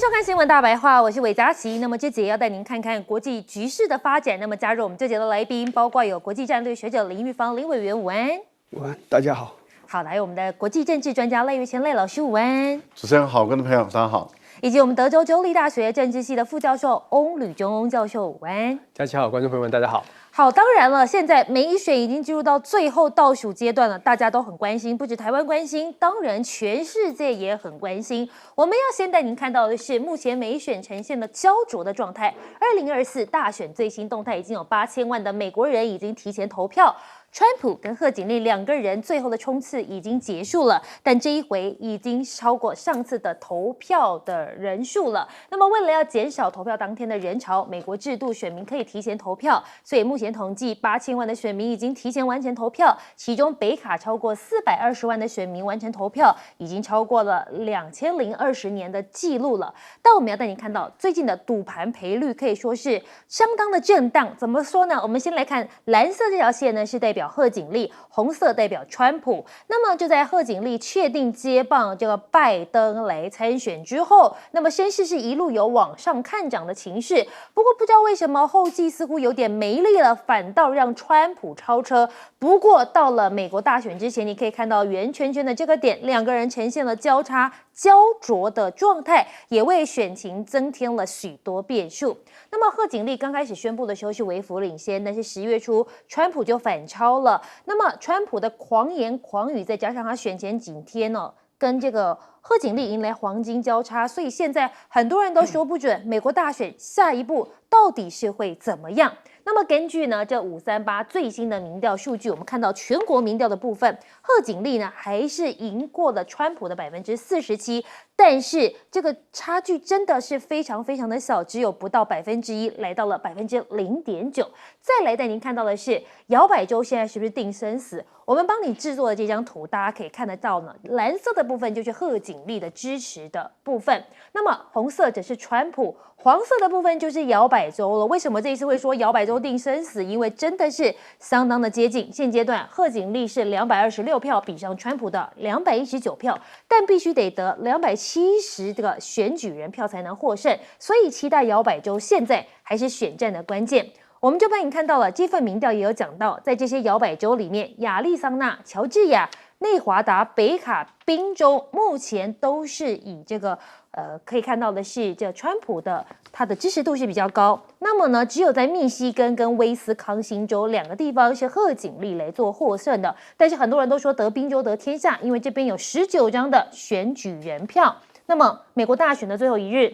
收看新闻大白话，我是韦佳琪。那么这节要带您看看国际局势的发展。那么加入我们这节的来宾，包括有国际战略学者林玉芳林委员，午安。午安，大家好。好，还有我们的国际政治专家赖岳谦赖老师，午安。主持人好，观众朋友大家好。以及我们德州州立大学政治系的副教授翁吕中翁教授，午安。佳琪好，观众朋友们大家好。好，当然了，现在美选已经进入到最后倒数阶段了，大家都很关心，不止台湾关心，当然全世界也很关心。我们要先带您看到的是，目前美选呈现了焦灼的状态。2024大选最新动态，已经有8000万的美国人已经提前投票。川普跟贺锦丽两个人最后的冲刺已经结束了，但这一回已经超过上次的投票的人数了。那么为了要减少投票当天的人潮，美国制度选民可以提前投票，所以目前统计8000万的选民已经提前完成投票，其中北卡超过420万的选民完成投票，已经超过了2020年的记录了。但我们要带你看到最近的赌盘赔率可以说是相当的震荡。怎么说呢？我们先来看蓝色这条线呢，是代表贺锦丽，红色代表川普。那么就在贺锦丽确定接棒这个拜登来参选之后，那么声势是一路有往上看涨的情势。不过不知道为什么后继似乎有点没力了，反倒让川普超车。不过到了美国大选之前，你可以看到圆圈圈的这个点，两个人呈现了交叉焦灼的状态，也为选情增添了许多变数。那么贺锦丽刚开始宣布的时候是微幅领先，但是10月初川普就反超了。那么川普的狂言狂语，再加上他选前几天跟这个贺锦丽迎来黄金交叉，所以现在很多人都说不准美国大选下一步到底是会怎么样。那么根据呢这538最新的民调数据，我们看到全国民调的部分，贺锦丽呢还是赢过了川普的47%，但是这个差距真的是非常非常的小，只有不到1%，来到了0.9%。再来带您看到的是摇摆州现在是不是定生死？我们帮你制作的这张图，大家可以看得到呢，蓝色的部分就是贺锦丽的支持的部分，那么红色则是川普，黄色的部分就是摇摆州了。为什么这一次会说摇摆州定生死？因为真的是相当的接近。现阶段贺锦丽是226票，比上川普的219票，但必须得得270这个选举人票才能获胜，所以期待摇摆州现在还是选战的关键。我们就帮你看到了这份民调也有讲到，在这些摇摆州里面，亚利桑那、乔治亚、内华达、北卡、宾州目前都是以这个可以看到的是这川普的他的支持度是比较高。那么呢，只有在密西根跟威斯康星州两个地方是贺锦丽来做获胜的，但是很多人都说得宾州得天下，因为这边有19张的选举人票。那么美国大选的最后一日，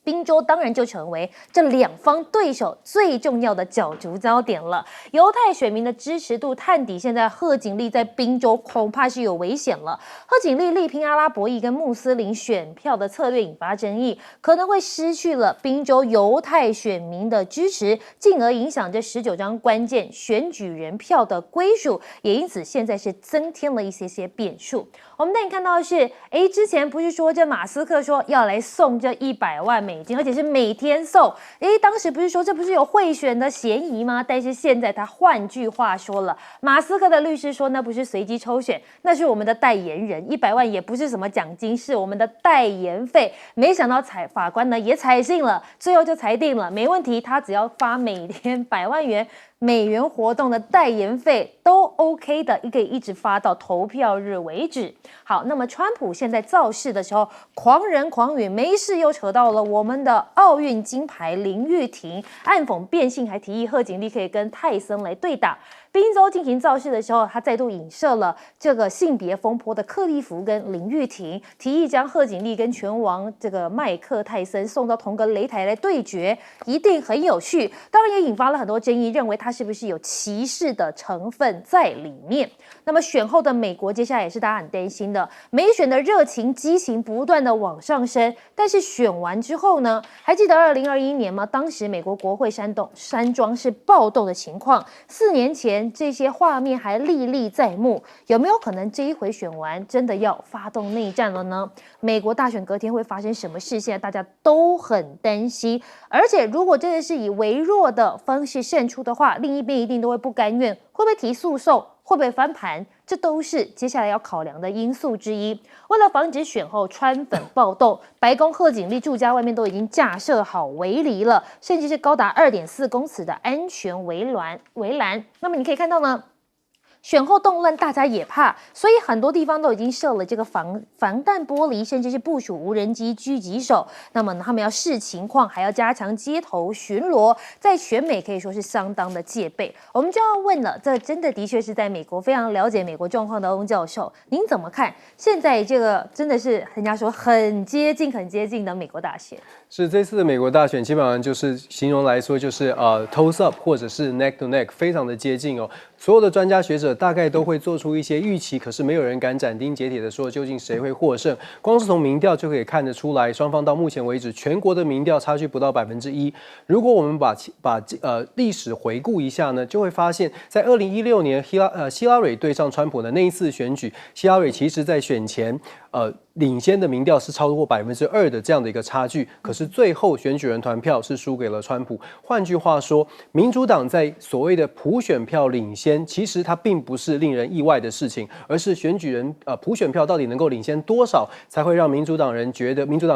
宾州当然就成为这两方对手最重要的角逐焦点了。犹太选民的支持度探底，现在贺锦丽在宾州恐怕是有危险了。贺锦丽力拼阿拉伯裔跟穆斯林选票的策略引发争议，可能会失去了宾州犹太选民的支持，进而影响这19张关键选举人票的归属，也因此现在是增添了一些变数。我们带你看到的是，之前不是说这马斯克说要来送这100万美金，而且是每天送。当时不是说这不是有贿选的嫌疑吗？但是现在他换句话说了，马斯克的律师说那不是随机抽选，那是我们的代言人，100万也不是什么奖金，是我们的代言费。没想到法官呢也采信了，最后就裁定了没问题，他只要发每天100万元。美元活动的代言费都 OK 的，可以一直发到投票日为止。好，那么川普现在造势的时候狂人狂语，没事又扯到了我们的奥运金牌林玉婷，暗讽变性，还提议贺锦丽可以跟泰森来对打。宾州进行造势的时候，他再度影射了这个性别风波的克利夫跟林玉婷，提议将贺锦丽跟拳王这个麦克泰森送到同个擂台来对决，一定很有趣。当然也引发了很多争议，认为他是不是有歧视的成分在里面。那么选后的美国，接下来也是大家很担心的，美选的热情激情不断的往上升，但是选完之后呢，还记得2021年吗？当时美国国会山庄是暴动的情况，4年前这些画面还历历在目，有没有可能这一回选完真的要发动内战了呢？美国大选隔天会发生什么事，现在大家都很担心。而且如果真的是以微弱的方式胜出的话，另一边一定都会不甘愿，会不会提诉讼？会不会翻盘，这都是接下来要考量的因素之一。为了防止选后川粉暴动，白宫贺锦丽住家外面都已经架设好围篱了，甚至是高达2.4公尺的安全围栏。那么你可以看到呢，选后动乱，大家也怕，所以很多地方都已经设了这个防弹玻璃，甚至是部署无人机狙击手。那么他们要视情况，还要加强街头巡逻，在全美可以说是相当的戒备。我们就要问了，这真的的确是在美国非常了解美国状况的翁教授，您怎么看？现在这个真的是人家说很接近的美国大选。是这次的美国大选，基本上就是形容来说，就是toss up 或者是 neck to neck， 非常的接近哦。所有的专家学者大概都会做出一些预期，可是没有人敢斩钉截铁的说究竟谁会获胜。光是从民调就可以看得出来，双方到目前为止全国的民调差距不到1%。如果我们把历史回顾一下呢，就会发现，在2016年希拉蕊对上川普的那一次选举，希拉蕊其实在选前领先的民调是超过2%的这样的一个差距，可是最后选举人团票是输给了川普。换句话说，民主党在所谓的普选票领先，其实它并不是令人意外的事情，而是选举人普选票到底能够领先多少，才会让民主党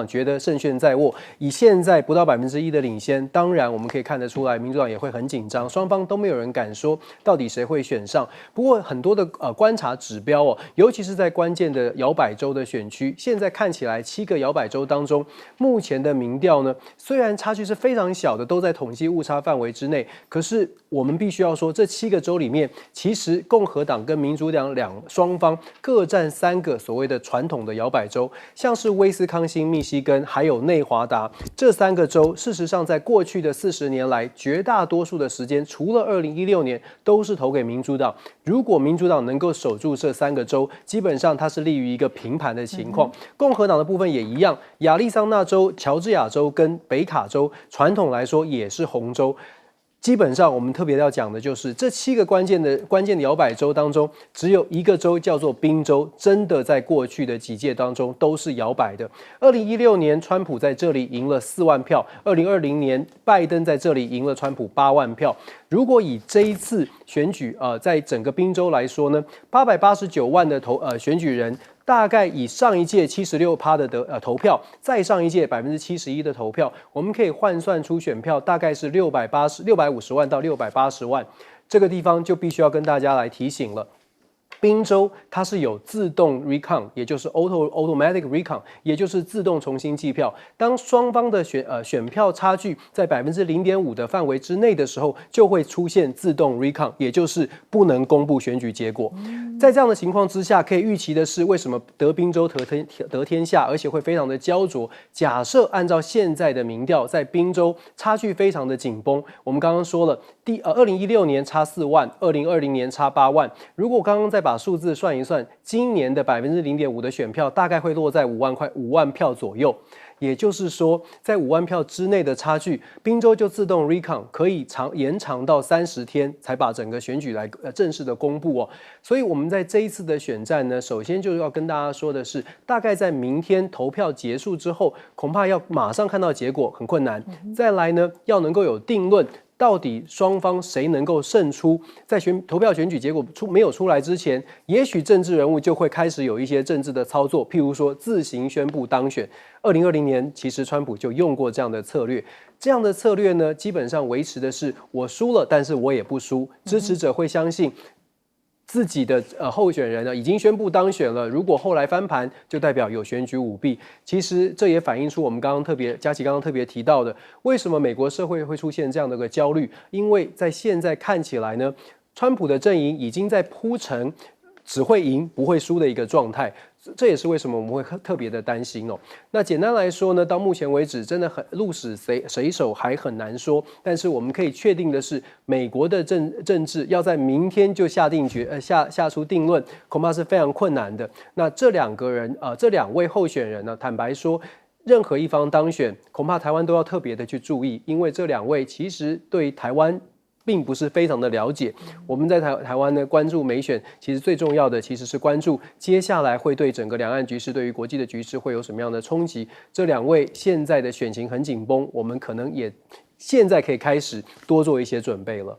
觉得胜券在握。以现在不到1%的领先，当然我们可以看得出来，民主党也会很紧张，双方都没有人敢说到底谁会选上。不过很多的观察指标哦，尤其是在关键的摇摆州的选区。现在看起来7个摇摆州当中，目前的民调呢，虽然差距是非常小的，都在统计误差范围之内，可是我们必须要说，这7个州里面，其实共和党跟民主党双方各占3个所谓的传统的摇摆州，像是威斯康星、密西根还有内华达这3个州，事实上在过去的40年来，绝大多数的时间，除了2016年，都是投给民主党。如果民主党能够守住这3个州，基本上它是立于一个平盘的情况。共和党的部分也一样，亚利桑那州、乔治亚州跟北卡州，传统来说也是红州。基本上，我们特别要讲的就是这7个关键的摇摆州当中，只有一个州叫做宾州，真的在过去的几届当中都是摇摆的。2016年，川普在这里赢了4万票；2020年，拜登在这里赢了川普8万票。如果以这一次选举在整个宾州来说呢，889万的选举人。大概以上一届76%的投票，再上一届71%的投票，我们可以换算出选票大概是650万到680万。这个地方就必须要跟大家来提醒了。宾州它是有自动 recount， 也就是 automatic recount， 也就是自动重新计票。当双方的选票差距在0.5%的范围之内的时候，就会出现自动 recount， 也就是不能公布选举结果。在这样的情况之下，可以预期的是，为什么得宾州得天下，而且会非常的焦灼。假设按照现在的民调，在宾州差距非常的紧绷。我们刚刚说了，2016年差4万，2020年差8万。如果刚刚再把数字算一算，今年的0.5%的选票大概会落在5万票左右。也就是说，在5万票之内的差距，宾州就自动 recount， 可以延长到30天才把整个选举来正式的公布哦。所以我们在这一次的选战呢，首先就要跟大家说的是，大概在明天投票结束之后，恐怕要马上看到结果很困难。再来呢，要能够有定论。到底双方谁能够胜出？在投票选举结果没有出来之前，也许政治人物就会开始有一些政治的操作，譬如说自行宣布当选。2020年其实川普就用过这样的策略。这样的策略呢，基本上维持的是我输了，但是我也不输，支持者会相信。自己的候选人呢已经宣布当选了，如果后来翻盘，就代表有选举舞弊。其实这也反映出我们佳琪刚刚特别提到的，为什么美国社会会出现这样的一个焦虑？因为在现在看起来呢，川普的阵营已经在铺成只会赢不会输的一个状态。这也是为什么我们会特别的担心哦。那简单来说呢，到目前为止，真的鹿死谁手还很难说。但是我们可以确定的是，美国的政治要在明天就下出定论，恐怕是非常困难的。那这两位候选人呢，坦白说，任何一方当选，恐怕台湾都要特别的去注意，因为这两位其实对台湾并不是非常的了解。我们在台湾呢，关注美选，其实最重要的其实是关注接下来会对整个两岸局势、对于国际的局势会有什么样的冲击。这两位现在的选情很紧绷，我们可能也现在可以开始多做一些准备了。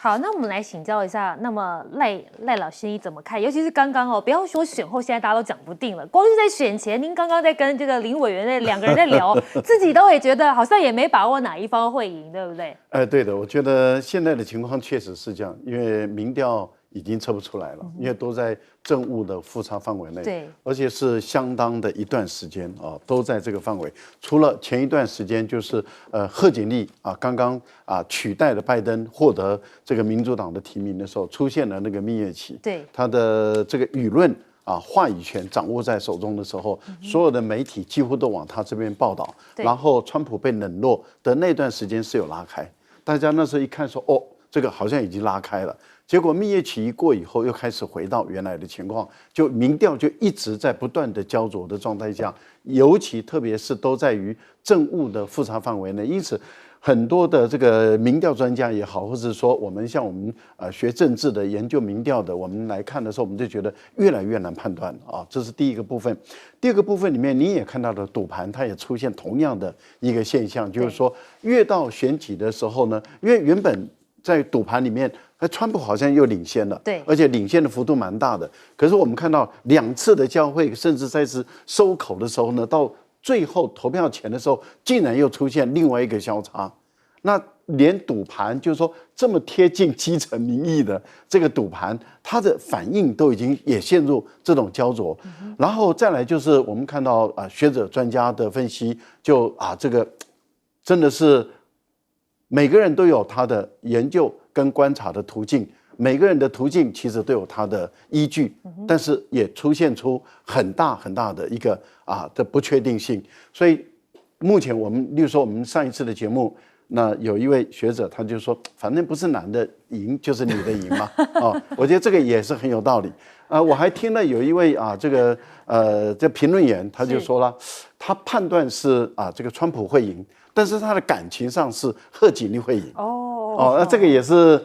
好，那我们来请教一下，那么赖老师你怎么看？尤其是刚刚不要说选后，现在大家都讲不定了。光是在选前，您刚刚在跟这个林委员的两个人在聊，自己都会觉得好像也没把握哪一方会赢，对不对？对的，我觉得现在的情况确实是这样，因为民调已经测不出来了，因为都在政务的复查范围内，对，而且是相当的一段时间啊，都在这个范围。除了前一段时间，就是贺锦丽啊，刚刚取代了拜登获得这个民主党的提名的时候，出现了那个蜜月期，对，他的这个舆论话语权掌握在手中的时候，所有的媒体几乎都往他这边报道，然后川普被冷落的那段时间是有拉开，大家那时候一看说，这个好像已经拉开了。结果蜜月期一过以后，又开始回到原来的情况，就民调就一直在不断的焦灼的状态下，尤其特别是都在于政务的复查范围内，因此很多的这个民调专家也好，或者说我们学政治的研究民调的，我们来看的时候，我们就觉得越来越难判断啊，这是第一个部分。第二个部分里面，你也看到了赌盘，它也出现同样的一个现象，就是说越到选举的时候呢，因为原本在赌盘里面，川普好像又领先了，对，而且领先的幅度蛮大的。可是我们看到2次的交汇，甚至在是收口的时候呢，到最后投票前的时候，竟然又出现另外一个交叉。那连赌盘，就是说这么贴近基层民意的这个赌盘，它的反应都已经也陷入这种焦灼。然后再来就是我们看到学者专家的分析，就这个真的是。每个人都有他的研究跟观察的途径，每个人的途径其实都有他的依据，但是也出现出很大很大的一个的不确定性。所以目前我们，例如说我们上一次的节目，那有一位学者他就说，反正不是男的赢就是女的赢嘛，我觉得这个也是很有道理。我还听了有一位这评论员他就说了，他判断是这个川普会赢。但是他的感情上是贺锦丽会赢那这个也是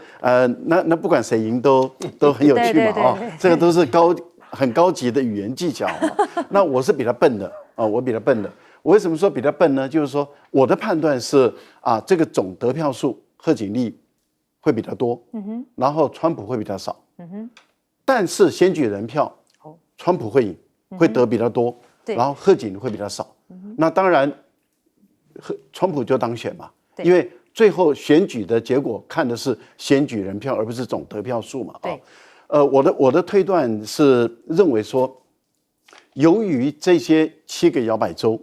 那不管谁赢都很有趣嘛这个都是很高级的语言技巧那我是比他笨的我比他笨的。我为什么说比他笨呢？就是说我的判断是这个总得票数贺锦丽会比他多，然后川普会比他少，但是选举人票川普会赢，会得比他多，然后贺锦丽会比他少。那当然。川普就当选嘛，因为最后选举的结果看的是选举人票，而不是总得票数嘛。我的推断是认为说，由于这些7个摇摆州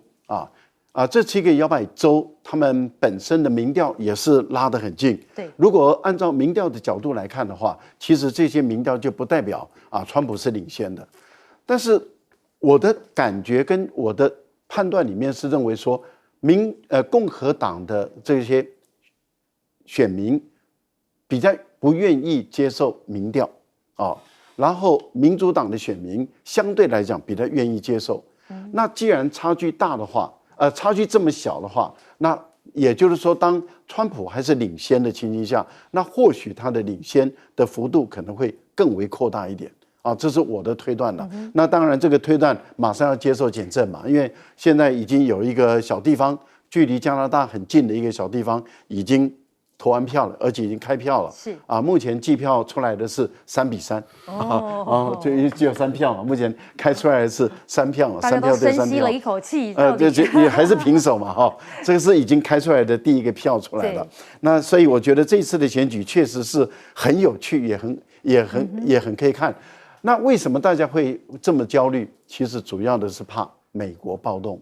这7个摇摆州他们本身的民调也是拉得很近。如果按照民调的角度来看的话，其实这些民调就不代表川普是领先的。但是我的感觉跟我的判断里面是认为说。共和党的这些选民比较不愿意接受民调然后民主党的选民相对来讲比较愿意接受。那既然差距大的话，差距这么小的话，那也就是说，当川普还是领先的情形下，那或许他的领先的幅度可能会更为扩大一点。这是我的推断了。那当然，这个推断马上要接受检证嘛，因为现在已经有一个小地方，距离加拿大很近的一个小地方，已经投完票了，而且已经开票了。是目前计票出来的是3-3。就只有3票嘛，目前开出来的是3票，3票对3票。大家都深吸了一口气。也还是平手嘛，这个是已经开出来的第一个票出来了。那所以我觉得这次的选举确实是很有趣，也很可以看。那为什么大家会这么焦虑？其实主要的是怕美国暴动。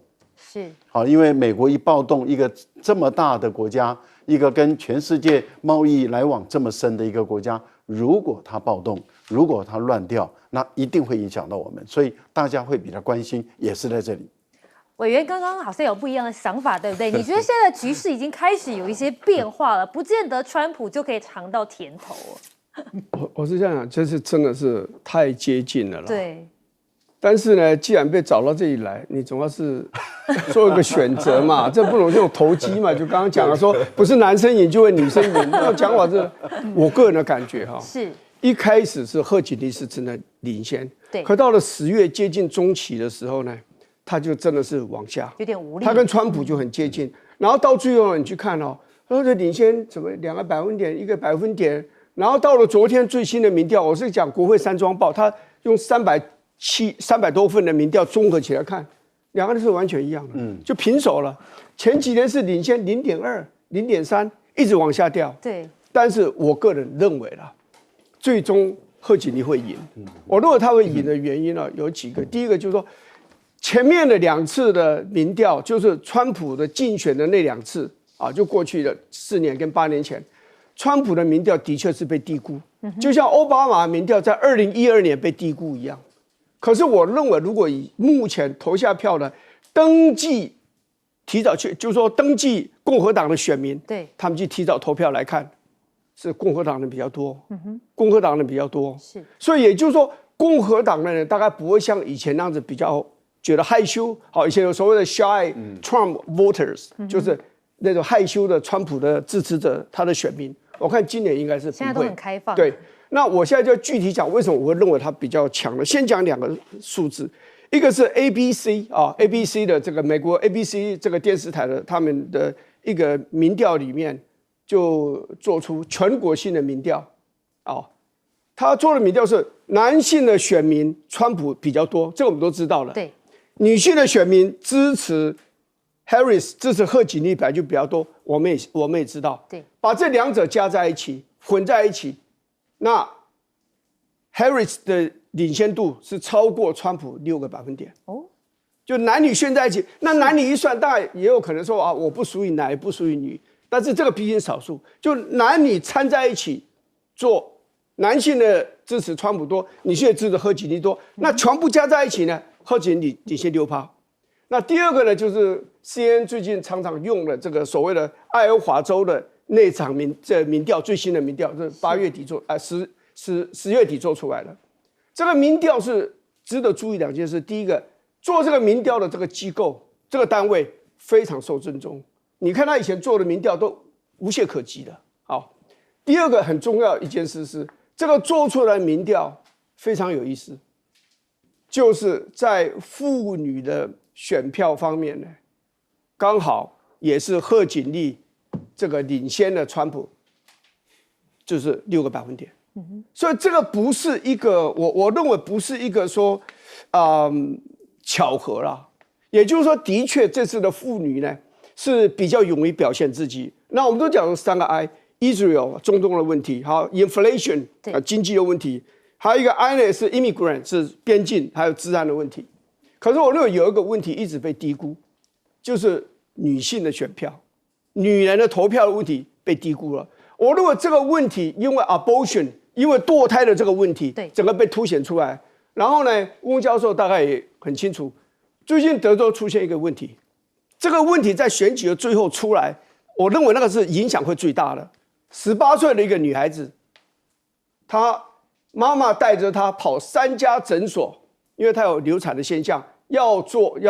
因为美国一暴动，一个这么大的国家，一个跟全世界贸易来往这么深的一个国家，如果它暴动，如果它乱掉，那一定会影响到我们，所以大家会比较关心，也是在这里。委员刚刚好像有不一样的想法，对不对？你觉得现在局势已经开始有一些变化了，不见得川普就可以尝到甜头我是这样讲，就是真的是太接近了啦。对。但是呢，既然被找到这里来，你总要是做一个选择嘛，这不能用投机嘛。就刚刚讲了说，不是男生赢就会女生赢，那种讲法是我个人的感觉是一开始是贺锦丽是真的领先，可到了10月接近中期的时候呢，他就真的是往下，有点无力。他跟川普就很接近，然后到最后你去看他的领先怎么2个百分点，1个百分点。然后到了昨天最新的民调，我是讲国会山庄报，他用300多份的民调综合起来看，两个人是完全一样的，就平手了。前几天是领先0.2、0.3，一直往下掉。对，但是我个人认为啦，最终贺锦丽会赢。我认为他会赢的原因呢有几个，第一个就是说，前面的2次的民调，就是川普的竞选的那2次啊，就过去的4年跟8年前，川普的民调的确是被低估，就像奥巴马民调在2012年被低估一样。可是我认为，如果以目前投下票的登记提早去，就是说登记共和党的选民，对，他们去提早投票来看，是共和党人比较多，共和党人比较多，是，所以也就是说，共和党的人大概不会像以前那样子比较觉得害羞，好，以前有所谓的 shy Trump voters，就是那种害羞的川普的支持者，他的选民，我看今年应该是不会，现在都很开放。对。那我现在就具体讲为什么我会认为它比较强了。先讲2个数字，一个是 ABC 啊 ，ABC 的这个美国 ABC 这个电视台的他们的一个民调里面就做出全国性的民调啊，他做的民调是男性的选民川普比较多，这个我们都知道了。对，女性的选民支持 Harris 支持贺锦丽本来就比较多，我们也知道。对，把这2者加在一起，混在一起。那 Harris 的领先度是超过川普6个百分点哦，就男女选在一起，那男女一算，当然也有可能说啊，我不属于男，也不属于女，但是这个毕竟少数，就男女掺在一起做，男性的支持川普多，女性的支持贺锦丽多，那全部加在一起呢，贺锦丽领先6%。那第二个呢，就是 CNN 最近常常用的这个所谓的爱荷华州的那场民调，最新的民调是8月底做，10月底做出来的。这个民调是值得注意2件事：第一个，做这个民调的这个机构、这个单位非常受尊重，你看他以前做的民调都无懈可击的。好，第二个很重要一件事是，这个做出来的民调非常有意思，就是在妇女的选票方面呢，刚好也是贺锦丽这个领先的川普，就是6个百分点。所以这个不是一个我认为不是一个说巧合啦，也就是说，的确这次的妇女呢是比较勇于表现自己。那我们都讲3个 I，Israel 中东的问题，好 inflation 经济的问题，还有一个 I 呢是 immigrant 是边境还有治安的问题。可是我认为有一个问题一直被低估，就是女性的选票，女人的投票的问题被低估了。我认为这个问题因为 abortion， 因为堕胎的这个问题，整个被凸显出来。然后呢，翁教授大概也很清楚，最近德州出现一个问题，这个问题在选举的最后出来，我认为那个是影响会最大的。18岁的一个女孩子，她妈妈带着她跑3家诊所，因为她有流产的现象，要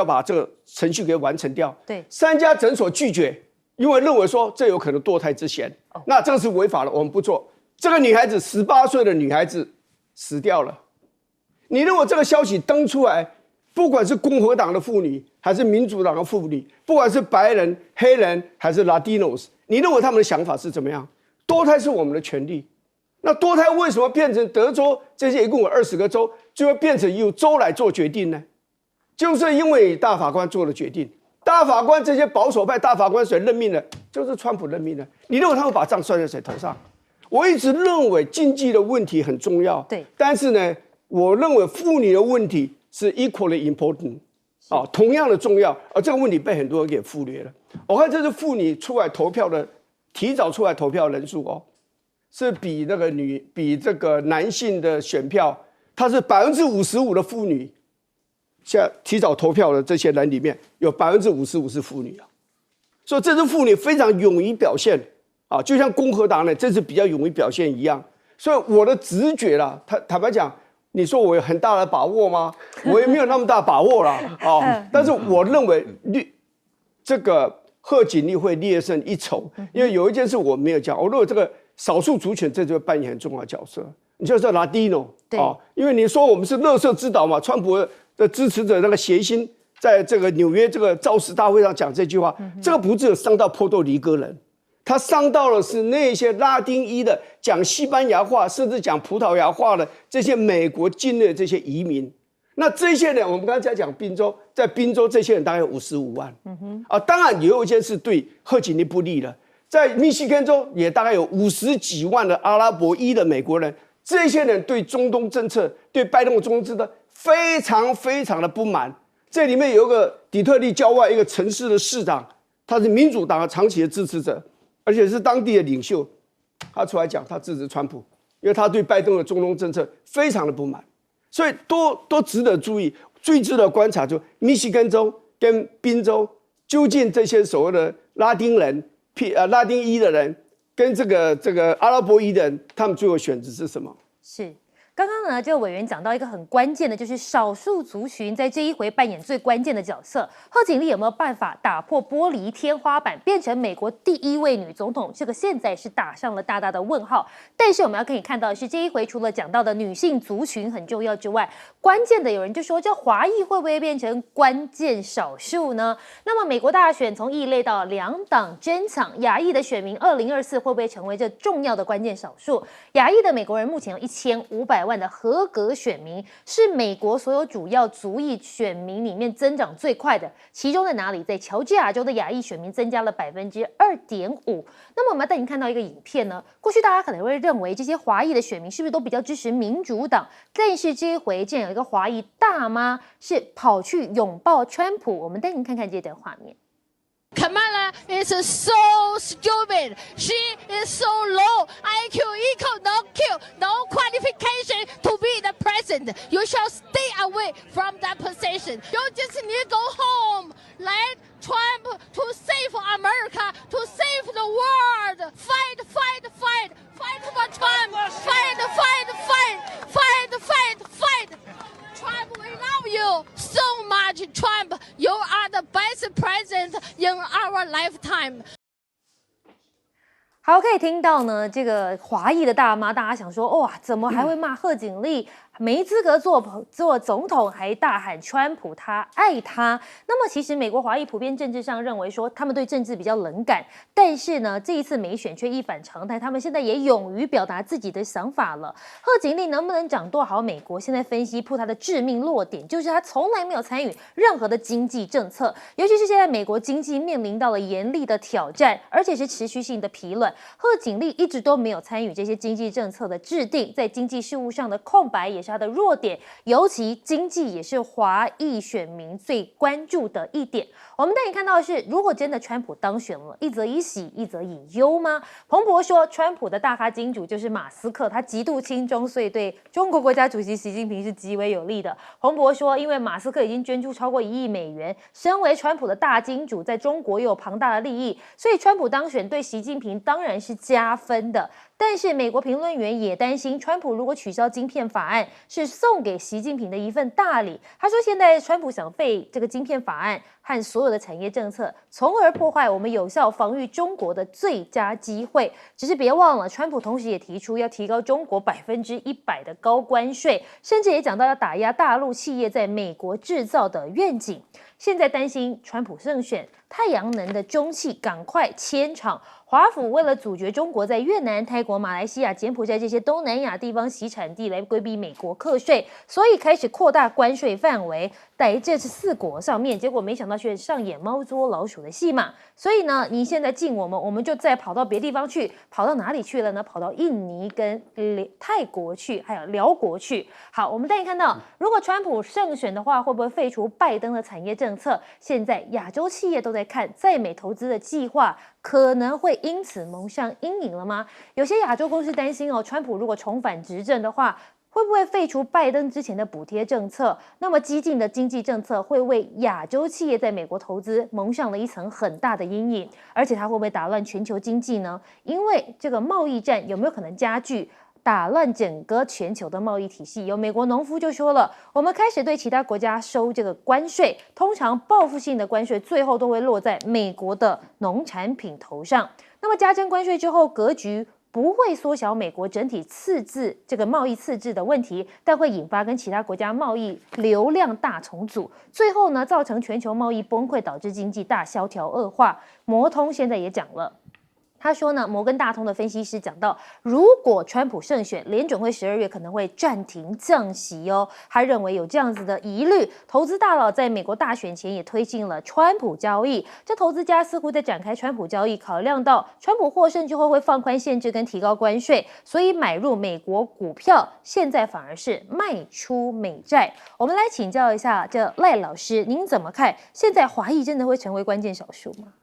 把这个程序给完成掉。对，3家诊所拒绝，因为认为说这有可能堕胎之嫌，那这个是违法的，我们不做。这个女孩子18岁的女孩子死掉了。你认为这个消息登出来，不管是共和党的妇女，还是民主党的妇女，不管是白人、黑人，还是 Latinos， 你认为他们的想法是怎么样？堕胎是我们的权利。那堕胎为什么变成德州这些一共有20个州，就会变成由州来做决定呢？就是因为大法官做了决定，大法官这些保守派大法官谁任命的？就是川普任命的。你认为他会把账算在谁头上？我一直认为经济的问题很重要，对，但是呢，我认为妇女的问题是 equally important， 同样的重要，而这个问题被很多人给忽略了。我看这是妇女出来投票的，提早出来投票人数是比这个男性的选票，它是55%的妇女，现在提早投票的这些人里面有55%是妇女啊，所以这是妇女非常勇于表现。就像共和党呢，这次比较勇于表现一样，所以我的直觉啦，坦白讲，你说我有很大的把握吗？我也没有那么大把握啦，但是我认为这个贺锦丽会略胜一筹，因为有一件事我没有讲，我认为这个少数族群这就会扮演很重要的角色，你就是 Latino 因为你说我们是垃圾之岛嘛，川普的支持者那个谐星在这个纽约这个造势大会上讲这句话，这个不是有伤到波多黎各人。它伤到的是那些拉丁裔的、讲西班牙话甚至讲葡萄牙话的这些美国境内的这些移民。那这些人，我们刚才讲宾州，在宾州这些人大概有55万。当然也有一些是对贺锦丽不利的，在密西根州也大概有50几万的阿拉伯裔的美国人，这些人对中东政策、对拜登的中东政策非常非常的不满。这里面有一个底特律郊外一个城市的市长，他是民主党的长期的支持者，而且是当地的领袖，他出来讲他支持川普，因为他对拜登的中东政策非常的不满。所以都值得注意，最值得观察就密西根州跟宾州，究竟这些所谓的拉丁人、拉丁裔的人跟这个阿拉伯裔的人，他们最后选择是什么？是。刚刚呢，这个委员讲到一个很关键的，就是少数族群在这一回扮演最关键的角色。贺锦丽有没有办法打破玻璃天花板，变成美国第1位女总统？这个现在是打上了大大的问号。但是我们要可以看到的是，这一回除了讲到的女性族群很重要之外，关键的有人就说，这华裔会不会变成关键少数呢？那么美国大选从异类到2党争抢，亚裔的选民2024会不会成为这重要的关键少数？亚裔的美国人目前有1500万的合格选民，是美国所有主要族裔选民里面增长最快的。其中在哪里？在乔治亚州的亚裔选民增加了2.5%。那么我们带您看到一个影片呢，过去大家可能会认为这些华裔的选民是不是都比较支持民主党？但是这一回竟然有一个华裔大妈是跑去拥抱川普，我们带您看看这段画面。Kamala is so stupid. She is so low. IQ equal no Q, no qualification to be the president. You shall stay away from that position. You just need to go home. Let Trump to save America, to save the world. Fight, fight, fight. Fight for Trump. Fight, fight, fight. Fight, fight, fight. Trump, we love you so much, Trump. You are the best president in our lifetime. 好，可以听到呢，这个华裔的大妈，大家想说，哇，怎么还会骂贺锦丽？没资格做总统，还大喊川普他爱他。那么其实美国华裔普遍政治上认为说他们对政治比较冷感，但是呢这一次美选却一反常态，他们现在也勇于表达自己的想法了。贺锦丽能不能掌舵好美国？现在分析他的致命弱点就是他从来没有参与任何的经济政策，尤其是现在美国经济面临到了严厉的挑战，而且是持续性的疲软。贺锦丽一直都没有参与这些经济政策的制定，在经济事务上的空白也是他的弱点，尤其经济也是华裔选民最关注的一点。我们带你看到的是，如果真的川普当选了，一则以喜，一则以忧吗？彭博说，川普的大咖金主就是马斯克，他极度亲中，所以对中国国家主席习近平是极为有利的。彭博说，因为马斯克已经捐出超过1亿美元，身为川普的大金主，在中国又有庞大的利益，所以川普当选对习近平当然是加分的。但是美国评论员也担心，川普如果取消晶片法案，是送给习近平的一份大礼。他说，现在川普想废这个晶片法案和所有的产业政策，从而破坏我们有效防御中国的最佳机会。只是别忘了，川普同时也提出要提高中国100%的高关税，甚至也讲到要打压大陆企业在美国制造的愿景。现在担心川普胜选，太阳能的中企赶快迁厂。华府为了阻绝中国在越南、泰国、马来西亚、柬埔寨这些东南亚地方洗产地来规避美国课税，所以开始扩大关税范围，在这4国上面，结果没想到却上演猫捉老鼠的戏码。所以呢，你现在禁我们，我们就再跑到别地方去，跑到哪里去了呢？跑到印尼跟泰国去，还有辽国去。好，我们带你看到，如果川普胜选的话，会不会废除拜登的产业政策？现在亚洲企业都在看在美投资的计划，可能会因此蒙上阴影了吗？有些亚洲公司担心川普如果重返执政的话，会不会废除拜登之前的补贴政策？那么激进的经济政策会为亚洲企业在美国投资蒙上了一层很大的阴影，而且它会不会打乱全球经济呢？因为这个贸易战有没有可能加剧？打乱整个全球的贸易体系，有美国农夫就说了，我们开始对其他国家收这个关税，通常报复性的关税最后都会落在美国的农产品头上。那么加征关税之后，格局不会缩小美国整体这个贸易赤字的问题，但会引发跟其他国家贸易流量大重组，最后呢造成全球贸易崩溃，导致经济大萧条恶化。摩通现在也讲了。他说呢，摩根大通的分析师讲到，如果川普胜选，联准会12月可能会暂停降息哦。他认为有这样子的疑虑，投资大佬在美国大选前也推进了川普交易。这投资家似乎在展开川普交易，考量到川普获胜之后会放宽限制跟提高关税，所以买入美国股票，现在反而是卖出美债。我们来请教一下这赖老师，您怎么看？现在华裔真的会成为关键少数吗？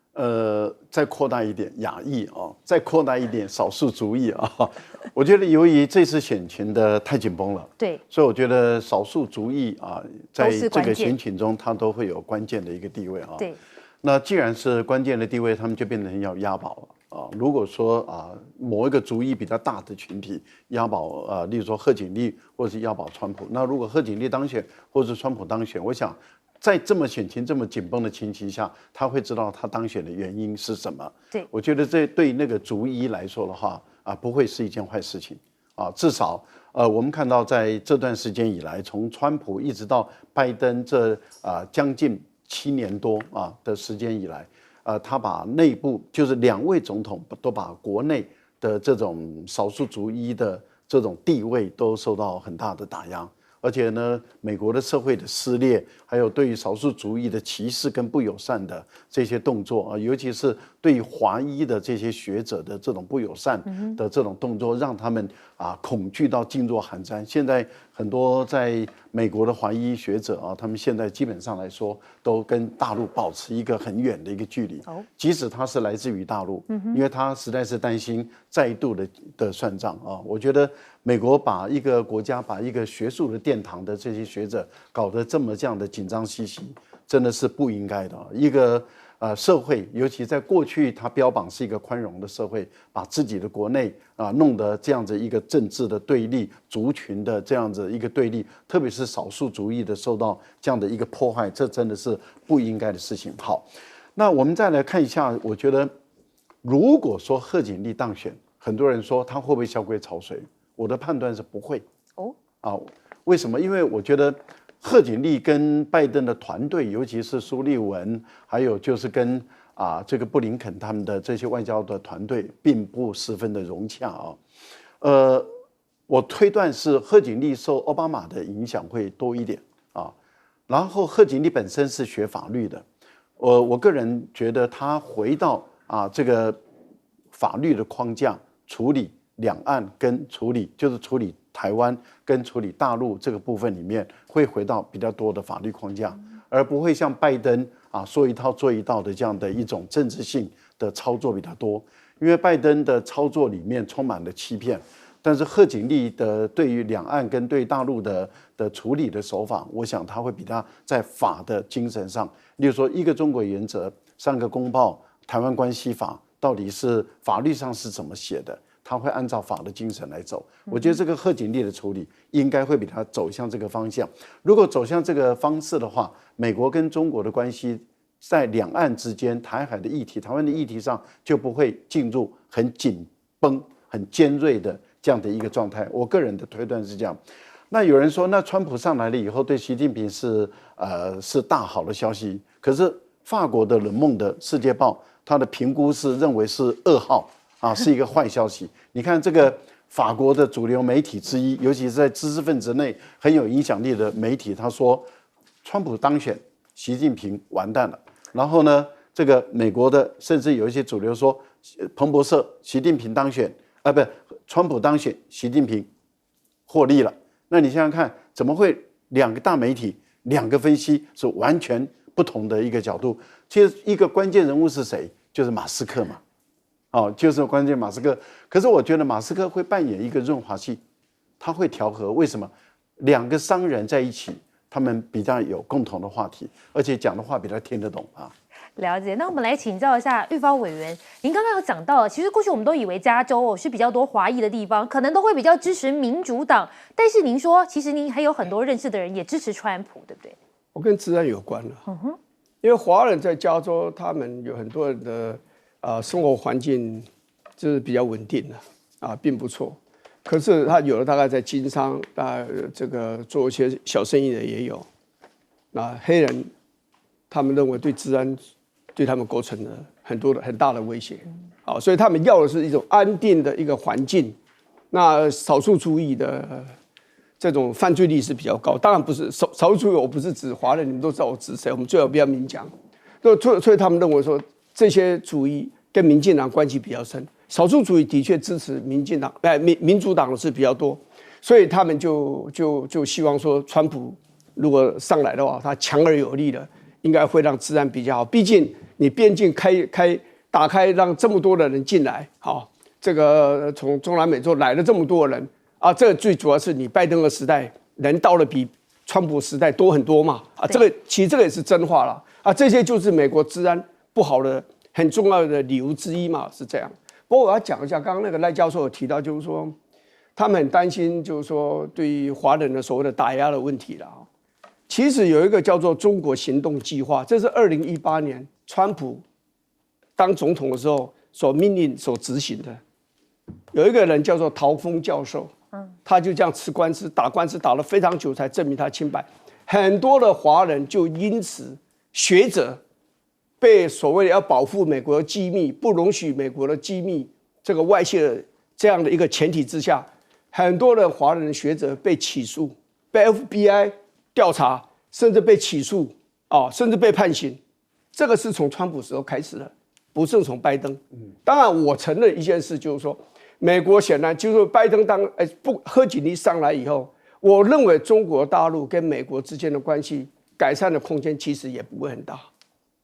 再扩大一点亚裔啊，再扩大一点少数族裔啊。我觉得由于这次选情的太紧绷了，对，所以我觉得少数族裔啊，在这个选情中，它都会有关键的一个地位啊。对，那既然是关键的地位，他们就变成要押宝了啊。如果说某一个族裔比较大的群体押宝例如说贺锦丽或者是押宝川普，那如果贺锦丽当选或者是川普当选，我想，在这么选情这么紧绷的情形下，他会知道他当选的原因是什么。对，我觉得这对那个族裔来说的话不会是一件坏事情啊。至少我们看到在这段时间以来，从川普一直到拜登这将近7年多的时间以来，他把内部就是2位总统都把国内的这种少数族裔的这种地位都受到很大的打压。而且呢，美国的社会的撕裂，还有对于少数族裔的歧视跟不友善的这些动作尤其是对于华裔的这些学者的这种不友善的这种动作，让他们恐惧到噤若寒蝉。现在很多在美国的华裔学者他们现在基本上来说都跟大陆保持一个很远的一个距离，即使他是来自于大陆，因为他实在是担心再度的算账我觉得美国把一个国家把一个学术的殿堂的这些学者搞得这样的紧张兮兮，真的是不应该的一个社会，尤其在过去它标榜是一个宽容的社会，把自己的国内弄得这样子一个政治的对立、族群的这样子一个对立，特别是少数族裔的受到这样的一个迫害，这真的是不应该的事情。好，那我们再来看一下，我觉得如果说贺锦丽当选，很多人说他会不会萧规曹随？我的判断是不会。为什么？因为我觉得贺锦丽跟拜登的团队，尤其是苏利文，还有就是跟这个布林肯他们的这些外交的团队，并不十分的融洽我推断是贺锦丽受奥巴马的影响会多一点然后贺锦丽本身是学法律的，我个人觉得他回到这个法律的框架处理两岸跟处理台湾跟处理大陆这个部分里面，会回到比较多的法律框架，而不会像拜登说一套做一道的这样的一种政治性的操作比较多。因为拜登的操作里面充满了欺骗，但是贺锦丽的对于两岸跟对大陆的处理的手法，我想他会比他在法的精神上，例如说一个中国原则、3个公报、台湾关系法，到底是法律上是怎么写的，他会按照法的精神来走。我觉得这个贺锦丽的处理应该会比他走向这个方向。如果走向这个方式的话，美国跟中国的关系在两岸之间、台海的议题、台湾的议题上就不会进入很紧绷、很尖锐的这样的一个状态。我个人的推断是这样。那有人说，那川普上来了以后，对习近平是大好的消息。可是法国的Le Monde的世界报，它的评估是认为是噩耗是一个坏消息。你看这个法国的主流媒体之一，尤其是在知识分子内很有影响力的媒体，他说川普当选，习近平完蛋了。然后呢，这个美国的甚至有一些主流说，彭博社习近平当选川普当选，习近平获利了。那你想想看，怎么会2个大媒体2个分析是完全不同的一个角度？其实一个关键人物是谁？就是马斯克嘛。就是关键马斯克。可是我觉得马斯克会扮演一个润滑剂，他会调和。为什么？2个商人在一起，他们比较有共同的话题，而且讲的话比较听得懂了解。那我们来请教一下玉芳委员，您刚刚有讲到，其实过去我们都以为加州是比较多华裔的地方，可能都会比较支持民主党，但是您说，其实您还有很多认识的人也支持川普，对不对？我跟治安有关了，因为华人在加州，他们有很多人的生活环境就是比较稳定的并不错。可是他有的大概在经商这个做一些小生意的也有。那黑人他们认为对治安对他们构成了很大的威胁。好，所以他们要的是一种安定的一个环境。那少数族裔的这种犯罪率是比较高，当然不是少数族裔，我不是指华人，你们都知道我指谁，我们最好不要明讲。所以他们认为说这些族裔跟民进党关系比较深，少数族裔的确支持民主党的是比较多，所以他们就希望说，川普如果上来的话，他强而有力的，应该会让治安比较好。毕竟你边境打开，让这么多的人进来，好，这个从中南美洲来了这么多人啊，这个最主要是你拜登的时代人到了比川普时代多很多嘛啊，其实这个也是真话了啊，这些就是美国治安不好的很重要的理由之一嘛，是这样。不过我要讲一下，刚刚那个赖教授有提到，就是说他们很担心，就是说对于华人的所谓的打压的问题了。其实有一个叫做中国行动计划，这是2018年川普当总统的时候所命令所执行的。有一个人叫做陶峰教授，他就这样吃官司打官司打了非常久才证明他清白。很多的华人就因此学者被所谓的要保护美国的机密，不容许美国的机密这个外泄的这样的一个前提之下，很多的华人学者被起诉，被 FBI 调查，甚至被起诉甚至被判刑。这个是从川普时候开始的，不是从拜登。当然，我承认一件事，就是说，美国显然就是拜登贺锦丽上来以后，我认为中国大陆跟美国之间的关系改善的空间其实也不会很大。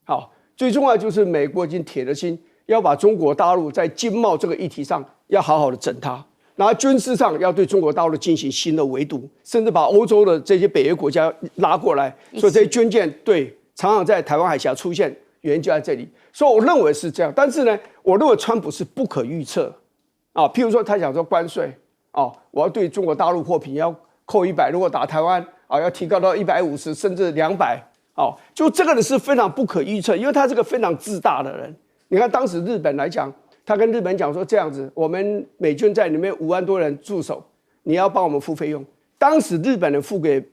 好，最重要就是美国已经铁了心要把中国大陆在经贸这个议题上要好好的整它，然后军事上要对中国大陆进行新的围堵，甚至把欧洲的这些北约国家拉过来，所以这些军舰常常在台湾海峡出现，原因就在这里。所以我认为是这样，但是呢，我认为川普是不可预测譬如说他想说关税我要对中国大陆货品要扣100，如果打台湾要提高到150甚至200就这个人是非常不可预测，因为他是个非常自大的人。你看当时日本来讲，他跟日本讲说这样子，我们美军在里面5万多人驻守，你要帮我们付费用。当时日本人付给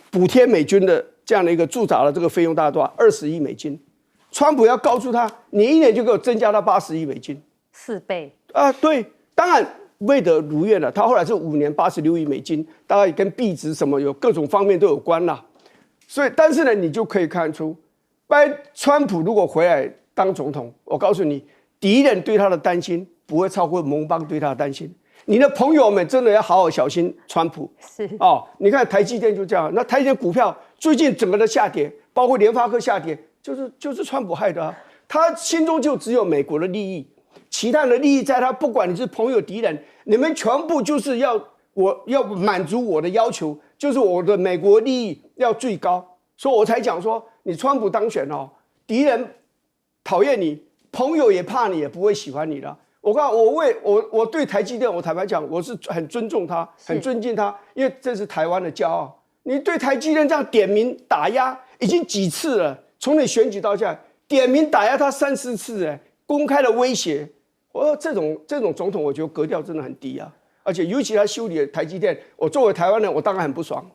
补贴美军的这样的一个驻扎的这个费用大概多少？20亿美金。川普要告诉他，你1年就给我增加到80亿美金，4倍对，当然未得如愿了。他后来是5年86亿美金，大概跟币值什么有各种方面都有关啦。所以，但是呢，你就可以看出，川普如果回来当总统，我告诉你，敌人对他的担心不会超过盟邦对他的担心。你的朋友们真的要好好小心川普。是你看台积电就这样，那台积电股票最近整个的下跌，包括联发科下跌，就是川普害的啊。他心中就只有美国的利益，其他的利益在他，不管你是朋友敌人，你们全部就是要满足我的要求，就是我的美国利益要最高，所以我才讲说，你川普当选敌人讨厌你，朋友也怕你，也不会喜欢你了。我对台积电，我坦白讲，我是很尊重他，很尊敬他，因为这是台湾的骄傲。你对台积电这样点名打压，已经几次了，从你选举到现在，点名打压他3、4次，公开的威胁。我说这种总统，我觉得格调真的很低啊。而且尤其他修理台积电，我作为台湾人，我当然很不爽。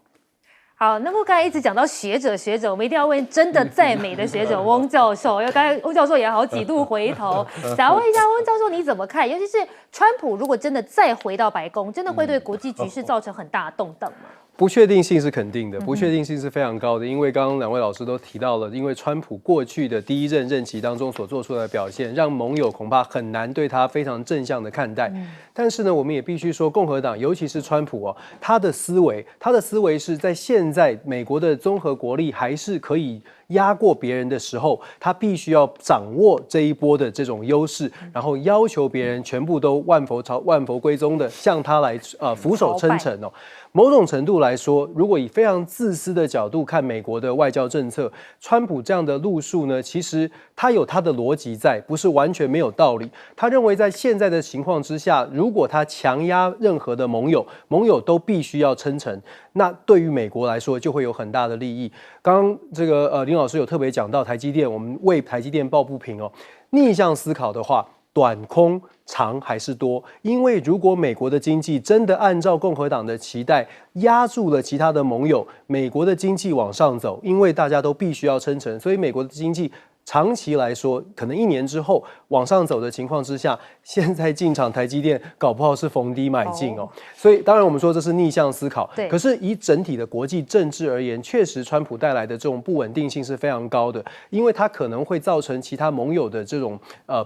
好，那么刚才一直讲到学者，我们一定要问真的在美的学者翁教授，因为刚才翁教授也好几度回头，想要问一下翁教授你怎么看？尤其是川普如果真的再回到白宫，真的会对国际局势造成很大的动荡吗？不确定性是肯定的，不确定性是非常高的，因为刚刚2位老师都提到了，因为川普过去的第1任任期当中所做出来的表现，让盟友恐怕很难对他非常正向的看待。但是呢，我们也必须说，共和党尤其是川普他的思维是在现在美国的综合国力还是可以压过别人的时候，他必须要掌握这一波的这种优势，然后要求别人全部都万佛归宗的向他来俯首称臣某种程度来说，如果以非常自私的角度看美国的外交政策，川普这样的路数呢，其实他有他的逻辑在，不是完全没有道理。他认为在现在的情况之下，如果他强压任何的盟友都必须要称臣，那对于美国来说就会有很大的利益。刚刚这个林老师有特别讲到台积电，我们为台积电抱不平逆向思考的话，短空长还是多？因为如果美国的经济真的按照共和党的期待压住了其他的盟友，美国的经济往上走，因为大家都必须要称臣，所以美国的经济长期来说，可能1年之后往上走的情况之下，现在进场台积电搞不好是逢低买进哦。所以当然我们说这是逆向思考，对。可是以整体的国际政治而言，确实川普带来的这种不稳定性是非常高的，因为它可能会造成其他盟友的这种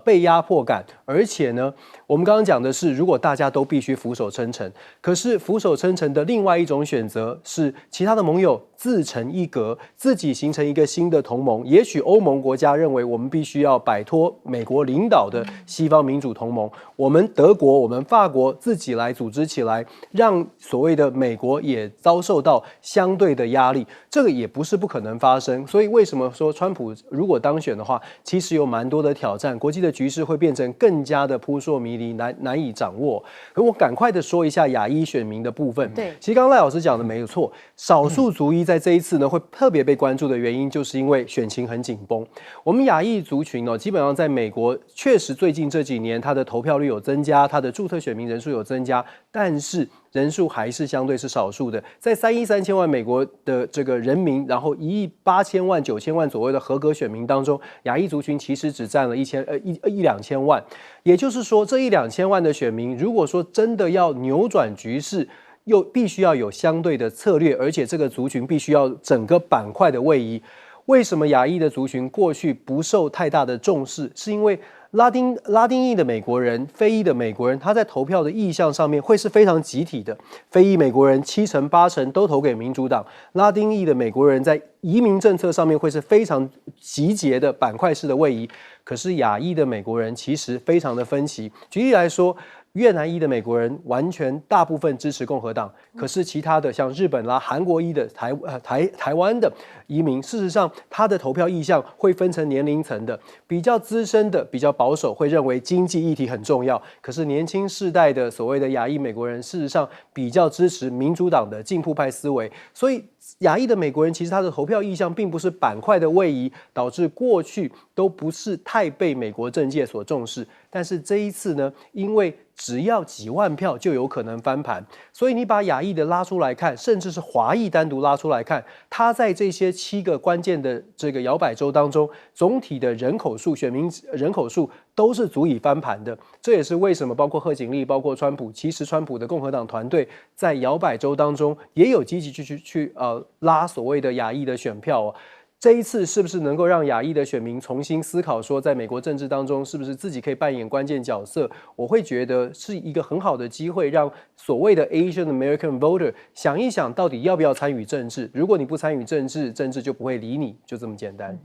被压迫感，而且呢，我们刚刚讲的是，如果大家都必须俯首称臣，可是俯首称臣的另外一种选择是其他的盟友自成一格，自己形成一个新的同盟。也许欧盟国家认为我们必须要摆脱美国领导的西方民主同盟，我们德国、我们法国自己来组织起来，让所谓的美国也遭受到相对的压力，这个也不是不可能发生。所以为什么说川普如果当选的话，其实有蛮多的挑战，国际的局势会变成更加的扑朔迷离，难以掌握。可我赶快的说一下亚裔选民的部分。对，其实刚刚赖老师讲的没有错，少数族裔在这一次呢会特别被关注的原因，就是因为选情很紧绷。我们亚裔族群基本上在美国确实最近这几年，它的投票率有增加，它的注册选民人数有增加，但是人数还是相对是少数的。在3亿3千万美国的这个人民，然后1亿8千万、9千万左右的合格选民当中，亚裔族群其实只占了1、2千万。也就是说，这1、2千万的选民，如果说真的要扭转局势，又必须要有相对的策略，而且这个族群必须要整个板块的位移。为什么亚裔的族群过去不受太大的重视？是因为拉丁裔的美国人、非裔的美国人，他在投票的意向上面会是非常集体的。非裔美国人7成8成都投给民主党，拉丁裔的美国人在移民政策上面会是非常集结的板块式的位移。可是亚裔的美国人其实非常的分歧。举例来说，越南裔的美国人完全大部分支持共和党，可是其他的像日本啦、韩国裔的台湾的移民，事实上他的投票意向会分成年龄层的，比较资深的、比较保守会认为经济议题很重要，可是年轻世代的所谓的亚裔美国人，事实上比较支持民主党的进步派思维，所以亚裔的美国人其实他的投票意向并不是板块的位移，导致过去都不是太被美国政界所重视。但是这一次呢，因为只要几万票就有可能翻盘，所以你把亚裔的拉出来看，甚至是华裔单独拉出来看，他在这些7个关键的这个摇摆州当中，总体的人口数、选民人口数都是足以翻盘的。这也是为什么包括贺锦丽、包括川普，其实川普的共和党团队在摇摆州当中也有积极去拉所谓的亚裔的选票哦。这一次是不是能够让亚裔的选民重新思考说，在美国政治当中是不是自己可以扮演关键角色？我会觉得是一个很好的机会，让所谓的 Asian American voter 想一想，到底要不要参与政治？如果你不参与政治，政治就不会理你，就这么简单。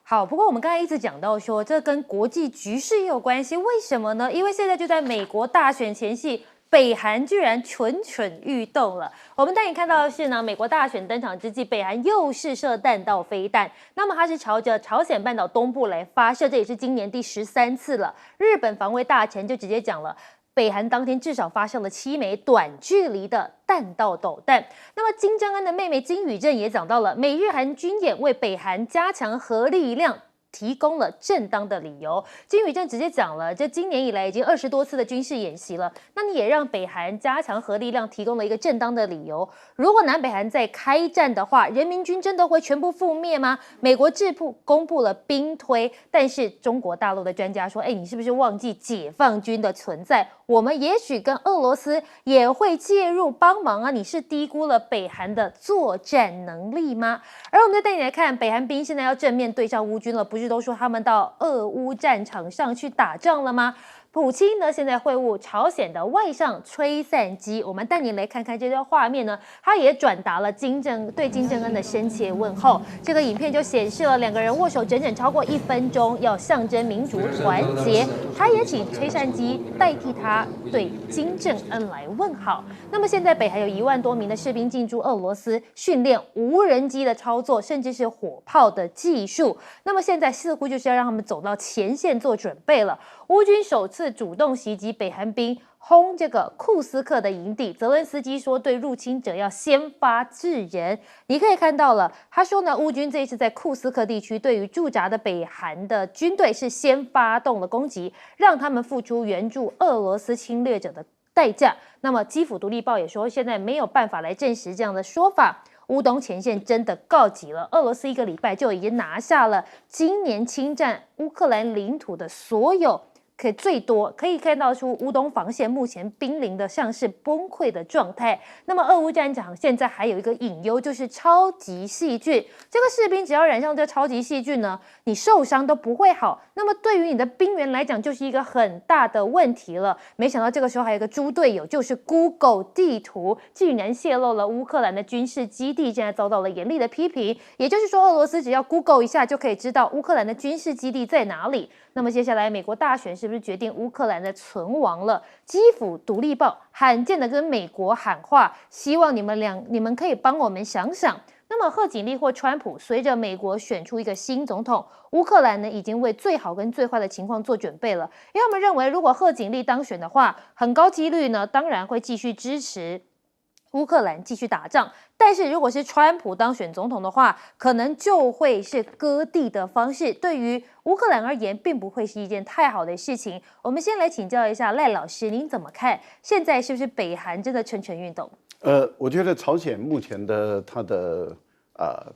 好，不过我们刚才一直讲到说，这跟国际局势也有关系，为什么呢？因为现在就在美国大选前夕，北韩居然蠢欲动了。我们带你看到的是呢，美国大选登场之际，北韩又试射弹道飞弹，那么它是朝着朝鲜半岛东部来发射，这也是今年第13次了。日本防卫大臣就直接讲了，北韩当天至少发射了7枚短距离的弹道导弹。那么金正恩的妹妹金宇镇也讲到了，美日韩军演为北韩加强核力量提供了正当的理由。金宇镇直接讲了，这今年以来已经20多次的军事演习了，那你也让北韩加强核力量提供了一个正当的理由。如果南北韩再开战的话，人民军真的会全部覆灭吗？美国智库公布了兵推，但是中国大陆的专家说，你是不是忘记解放军的存在？我们也许跟俄罗斯也会介入帮忙啊！你是低估了北韩的作战能力吗？而我们再带你来看，北韩兵现在要正面对上乌军了，不是都说他们到俄乌战场上去打仗了吗？普京呢，现在会晤朝鲜的外相崔善基，我们带您来看看这段画面呢，他也转达了对金正恩的深切问候。这个影片就显示了两个人握手整整超过1分钟，要象征民主团结。他也请崔善基代替他对金正恩来问好。那么现在北韩有1万多名的士兵进驻俄罗斯，训练无人机的操作，甚至是火炮的技术。那么现在似乎就是要让他们走到前线做准备了。乌军首次主动袭击北韩兵，轰这个库斯克的营地。泽伦斯基说，对入侵者要先发制人。你可以看到了，他说呢，乌军这一次在库斯克地区对于驻扎的北韩的军队是先发动了攻击，让他们付出援助俄罗斯侵略者的代价。那么基辅独立报也说，现在没有办法来证实这样的说法。乌东前线真的告急了。俄罗斯1个礼拜就已经拿下了今年侵占乌克兰领土的所有。最多可以看到出乌东防线目前濒临的像是崩溃的状态。那么俄乌战场现在还有一个隐忧，就是超级细菌。这个士兵只要染上这超级细菌呢，你受伤都不会好。那么对于你的兵员来讲，就是一个很大的问题了。没想到这个时候还有一个猪队友，就是 Google 地图竟然泄露了乌克兰的军事基地，现在遭到了严厉的批评。也就是说，俄罗斯只要 Google 一下就可以知道乌克兰的军事基地在哪里。那么接下来美国大选是不是决定乌克兰的存亡了？基辅独立报罕见的跟美国喊话，希望你们可以帮我们想想。那么贺锦丽或川普随着美国选出一个新总统，乌克兰呢已经为最好跟最坏的情况做准备了，因为他们认为如果贺锦丽当选的话，很高几率呢当然会继续支持乌克兰继续打仗，但是如果是川普当选总统的话，可能就会是割地的方式，对于乌克兰而言，并不会是一件太好的事情。我们先来请教一下赖老师，您怎么看？现在是不是北韩真的蠢蠢欲动？我觉得朝鲜目前的它的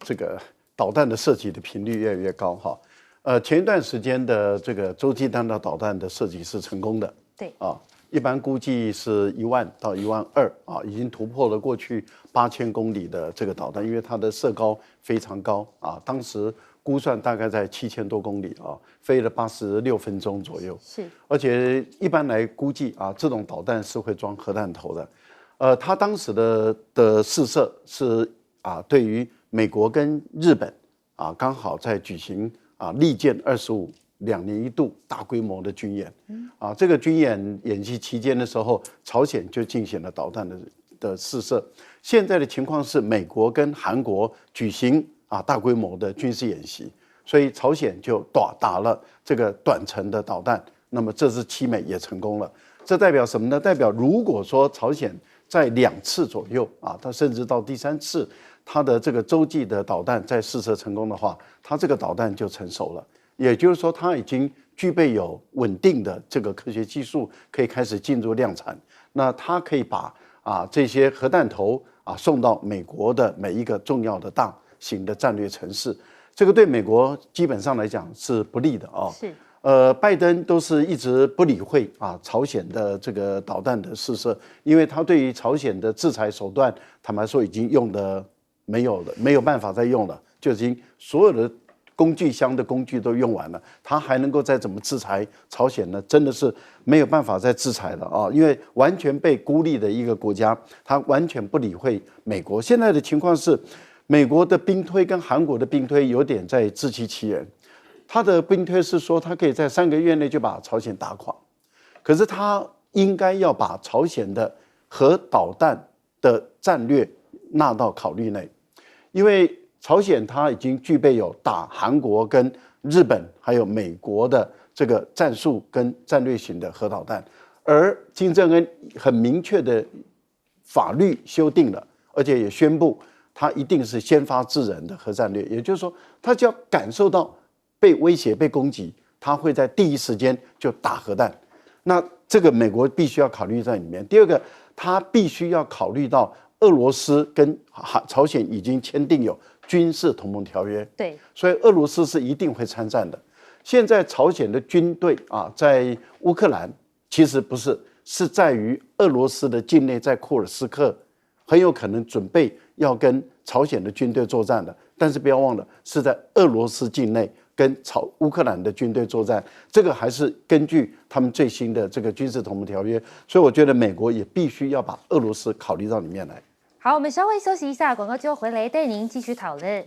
这个导弹的射击的频率越来越高哈。前一段时间的这个洲际弹道导弹的射击是成功的，对啊。一般估计是1万到12000啊，已经突破了过去8000公里的这个导弹，因为它的射高非常高啊，当时估算大概在7000多公里啊，飞了86分钟左右。是，而且一般来估计啊，这种导弹是会装核弹头的。它当时的试射是啊，对于美国跟日本啊，刚好在举行啊利剑25。2年1度大规模的军演，啊，这个军演演习期间的时候，朝鲜就进行了导弹的试射。现在的情况是，美国跟韩国举行啊大规模的军事演习，所以朝鲜就打了这个短程的导弹。那么这次七美也成功了，这代表什么呢？代表如果说朝鲜在2次左右啊，它甚至到第3次，它的这个洲际的导弹在试射成功的话，它这个导弹就成熟了。也就是说，它已经具备有稳定的这个科学技术，可以开始进入量产。那它可以把这些核弹头送到美国的每一个重要的大型的战略城市。这个对美国基本上来讲是不利的啊。是。拜登都是一直不理会朝鲜的这个导弹的试射，因为他对于朝鲜的制裁手段，坦白说已经用的没有办法再用了，就已经所有的工具箱的工具都用完了，他还能够再怎么制裁朝鲜呢？真的是没有办法再制裁了啊！因为完全被孤立的一个国家，他完全不理会美国。现在的情况是，美国的兵推跟韩国的兵推有点在自欺欺人。他的兵推是说，他可以在3个月内就把朝鲜打垮，可是他应该要把朝鲜的核导弹的战略纳到考虑内，因为朝鲜它已经具备有打韩国跟日本还有美国的这个战术跟战略型的核导弹，而金正恩很明确的法律修订了，而且也宣布他一定是先发制人的核战略，也就是说，他只要感受到被威胁、被攻击，他会在第一时间就打核弹。那这个美国必须要考虑在里面。第二个，他必须要考虑到俄罗斯跟朝鲜已经签订有军事同盟条约，对，所以俄罗斯是一定会参战的。现在朝鲜的军队在乌克兰其实不是，是在于俄罗斯的境内，在库尔斯克很有可能准备要跟朝鲜的军队作战的。但是不要忘了，是在俄罗斯境内跟乌克兰的军队作战，这个还是根据他们最新的这个军事同盟条约。所以我觉得美国也必须要把俄罗斯考虑到里面来。好，我们稍微休息一下，广告之后回来带您继续讨论。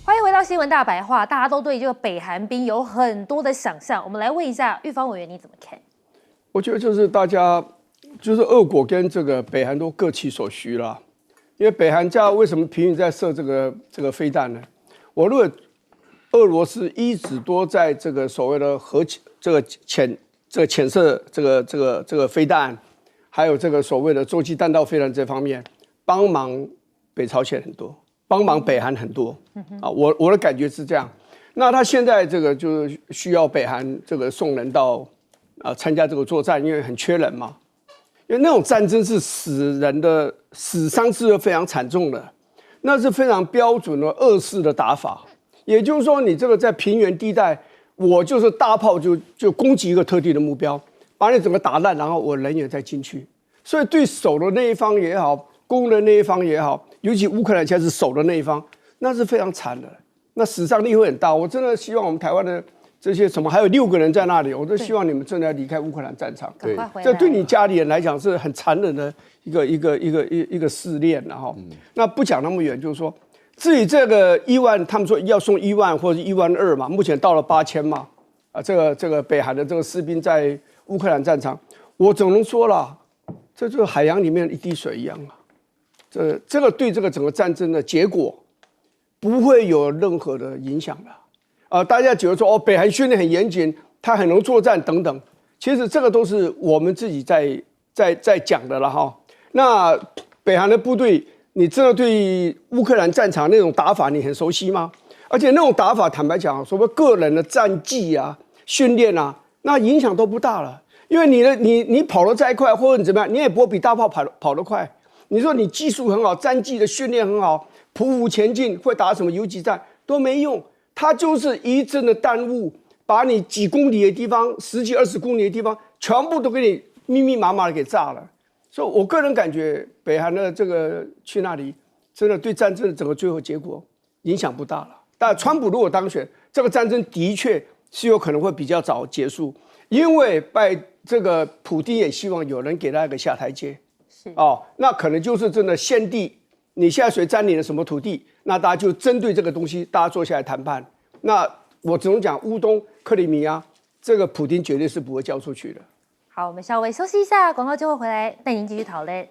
欢迎回到新闻大白话，大家都对这个北韩兵有很多的想象，我们来问一下玉芳委员你怎么看？我觉得就是大家就是俄国跟这个北韩都各取所需啦。因为北韩家为什么频频在射这个飞弹呢？我认为俄罗斯一直多在这个所谓的潜射这个飞弹，还有这个所谓的洲际弹道飞弹这方面帮忙北朝鲜很多。帮忙北韩很多啊，我的感觉是这样。那他现在这个就是需要北韩这个送人到参加这个作战，因为很缺人嘛。因为那种战争是死人的死伤是非常惨重的，那是非常标准的俄式的打法。也就是说，你这个在平原地带，我就是大炮就攻击一个特定的目标，把你整个打烂，然后我人也再进去。所以对守的那一方也好，攻的那一方也好，尤其乌克兰现在是守的那一方，那是非常惨的，那死伤力会很大。我真的希望我们台湾的这些什么，还有6个人在那里，我都希望你们真的要离开乌克兰战场。赶快回来。这对你家里人来讲是很残忍的一个试炼，然后那不讲那么远，就是说。至于这个1万，他们说要送1万或者1万2嘛，目前到了8000嘛，这个北韩的这个士兵在乌克兰战场，我总能说了，这就是海洋里面一滴水一样啊，这个对这个整个战争的结果不会有任何的影响的，大家觉得说北韩训练很严谨，他很能作战等等，其实这个都是我们自己在讲的了哈。那北韩的部队。你真的对乌克兰战场那种打法你很熟悉吗？而且那种打法，坦白讲，所谓个人的战绩啊、训练啊，那影响都不大了。因为你跑得再快，或者你怎么样，你也不会比大炮跑得快。你说你技术很好，战绩的训练很好，匍匐前进，会打什么游击战都没用，它就是一阵的弹幕，把你几公里的地方、10几20公里的地方，全部都给你密密麻麻的给炸了。所以我个人感觉，北韩的这个去那里，真的对战争的整个最后结果影响不大了。但川普如果当选，这个战争的确是有可能会比较早结束，因为这个普丁也希望有人给他一个下台阶。那可能就是真的现地，你现在谁占领了什么土地，那大家就针对这个东西，大家坐下来谈判。那我只能讲乌东、克里米亚，这个普丁绝对是不会交出去的。好，我们稍微休息一下，广告之后回来带您继续讨论。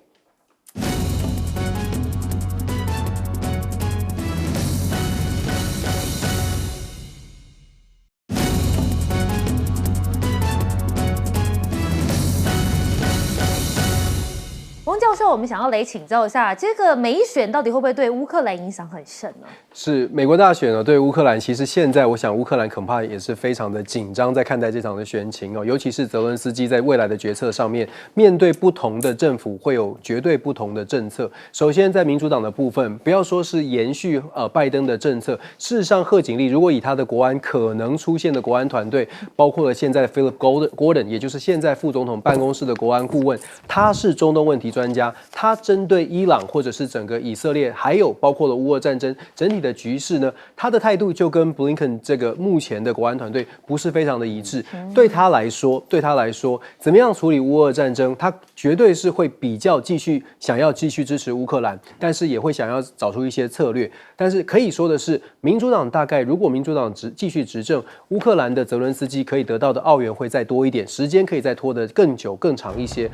翁教授，我们想要来请教一下，这个美选到底会不会对乌克兰影响很深呢？是美国大选对乌克兰，其实现在我想乌克兰恐怕也是非常的紧张，在看待这场的选情尤其是泽伦斯基在未来的决策上面，面对不同的政府会有绝对不同的政策。首先在民主党的部分，不要说是延续拜登的政策，事实上贺锦丽如果以他的国安可能出现的国安团队，包括了现在 Philip Gordon， 也就是现在副总统办公室的国安顾问，他是中东问题专家，他针对伊朗或者是整个以色列，还有包括了乌俄战争整体的局势呢，他的态度就跟 Blinken 这个目前的国安团队不是非常的一致。对他来说，怎么样处理乌俄战争，他绝对是会比较想要继续支持乌克兰，但是也会想要找出一些策略。但是可以说的是，民主党大概如果民主党继续执政，乌克兰的泽伦斯基可以得到的澳元会再多一点，时间可以再拖得更久更长一些。